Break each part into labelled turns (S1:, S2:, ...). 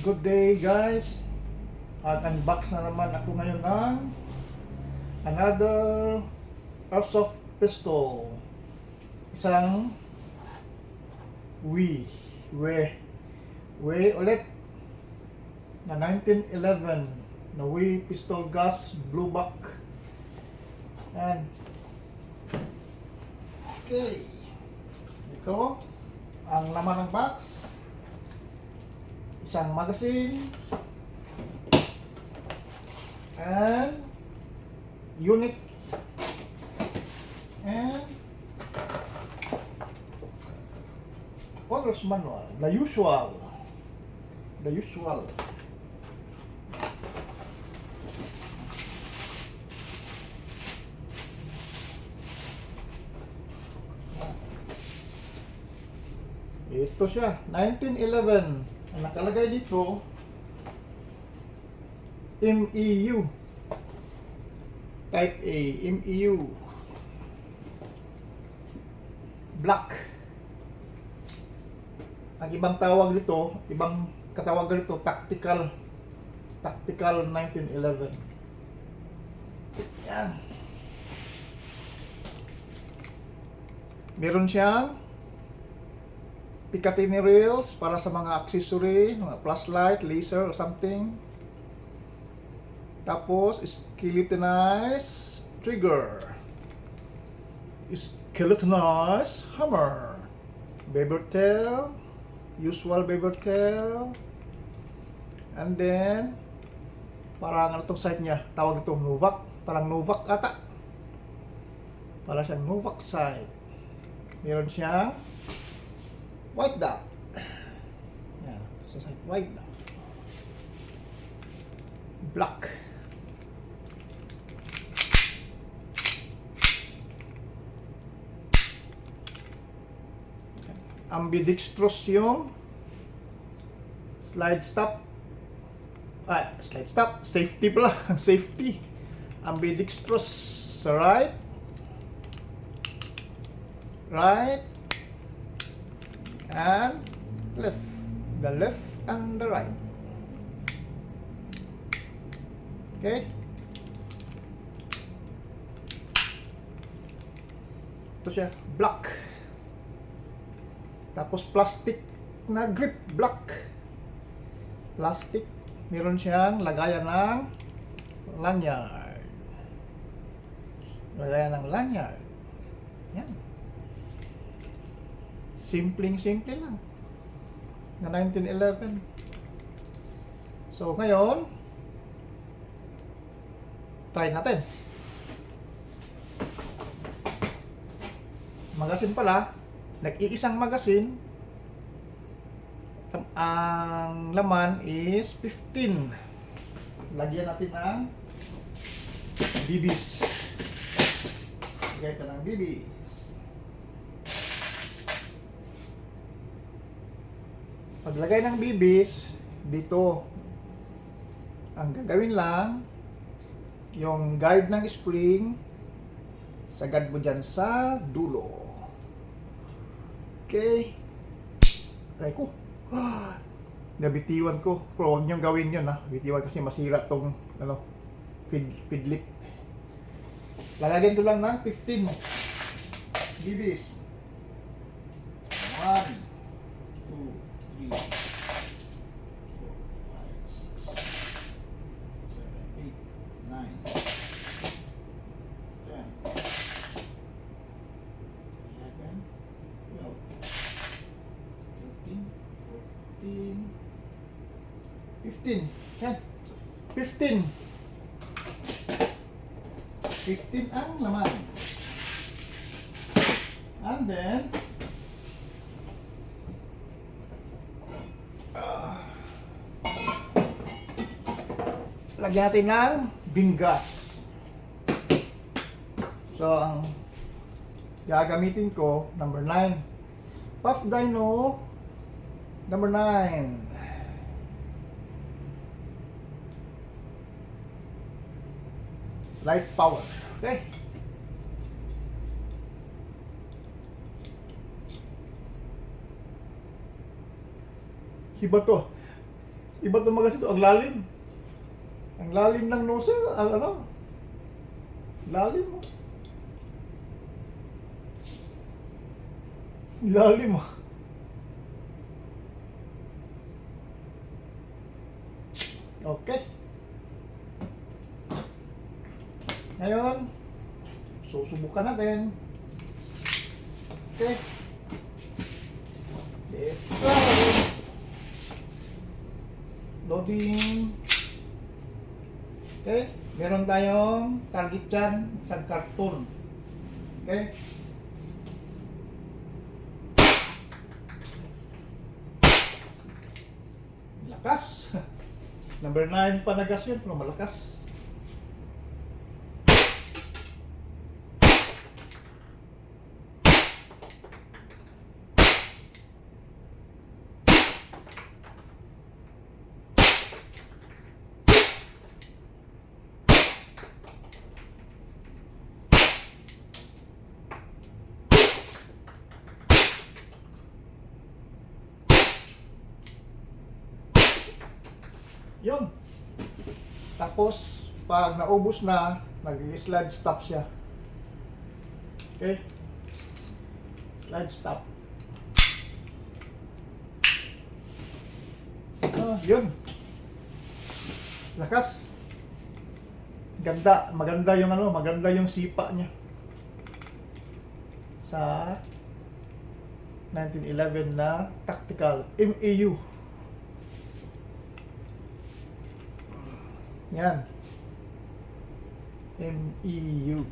S1: Good day guys. Unbox na naman ako ngayon ng another airsoft pistol. Isang Wee ulit na 1911 na Wee pistol gas blueback. And okay, ito ang laman ng box. Isang magazine and unit and owner's manual, the usual. Ito siya, 1911. Ang nakalagay dito, MEU. Type A, MEU. Black. Ang ibang tawag dito, ibang katawagan dito, tactical 1911. Yan. Meron siyang Picatinny rails para sa mga accessory, mga flashlight, laser or something. Tapos skeletonized trigger, skeletonized hammer, beaver tail, usual beaver tail, and then parang ano tong sight niya, tawag ito Novak, parang Novak ata, para siyang Novak sight. Meron siyang white dot. Yan, sa sight white dot. Black. Ambidextrous yung slide stop. Safety pala. Safety. Ambidextrous sa right, and left. The left and the right. Okay. Ito siya, black. Tapos plastic na grip, black. Plastic. Meron siyang lagayan ng lanyard. Yan. Simple lang. Na 1911. So ngayon, try natin. Magazine pala, nag-iisang magazine. Ang laman is 15. Lagyan natin ng BBs. Lagyan ito ng BBs. Paglagay ng BBs, dito, ang gagawin lang, yung guide ng spring, sagad mo dyan sa dulo. Okay. Try ko. Nabitiwan ko. Pero huwag niyong gawin yun ha. Bitiwan kasi masira tong feed lip. Lalagyan ko lang ng 15 BBs. 1, 2, 3, 4, 5, 6, 7, 8, 9, 15. Yan. 15 ang laman. And then lagyan natin ng bingas. So ang gagamitin ko, number 9, Puff Dino number 9. Light power. Okay. Iba to. Iba itong magasin ito, ang lalim. Ang lalim ng nozzle, ang ano? Lalim mo. Lalim mo. Okay. Ngayon, susubukan natin. Okay. Let's try. Loading. Okay. Meron tayong target dyan, isang karton. Okay. Lakas. Number 9 pa na gas yun, pero malakas. Yun. Tapos, pag naubos na, nag-slide stop siya. Okay? Slide stop. Yun. Lakas. Ganda. Maganda yung ano, maganda yung sipa niya. Sa 1911 na tactical MEU. Yan. MEU.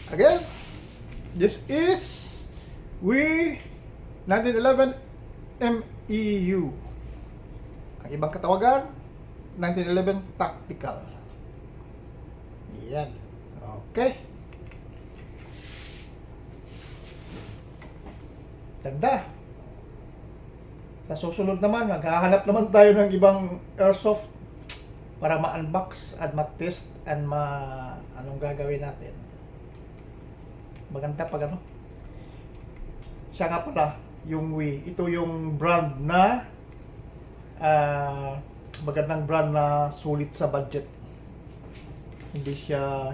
S1: Again, this is 1911 MEU. Ang ibang katawagan, 1911 Tactical. Yan. Okay. Ganda. Sa susunod naman, maghahanap naman tayo ng ibang airsoft para ma-unbox at ma-test and anong gagawin natin. Maganda pag ano. Siya nga pala, yung Wii. Ito yung brand na magandang brand na sulit sa budget. Hindi siya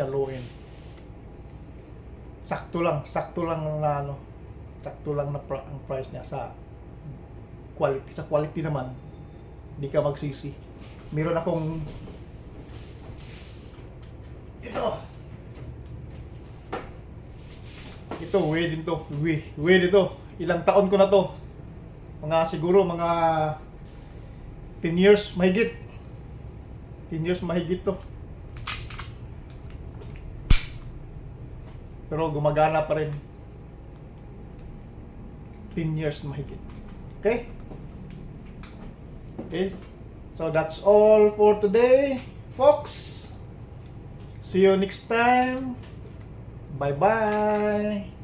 S1: low end. Sakto lang na ano. Sakto lang na ang price niya sa quality naman, hindi ka magsisi. Meron akong ito way din to. Way dito. Ilang taon ko na to. Siguro mga 10 years mahigit. 10 years mahigit to. Pero gumagana pa rin. 10 years mahigit. Okay? Okay, so that's all for today, folks. See you next time. Bye-bye.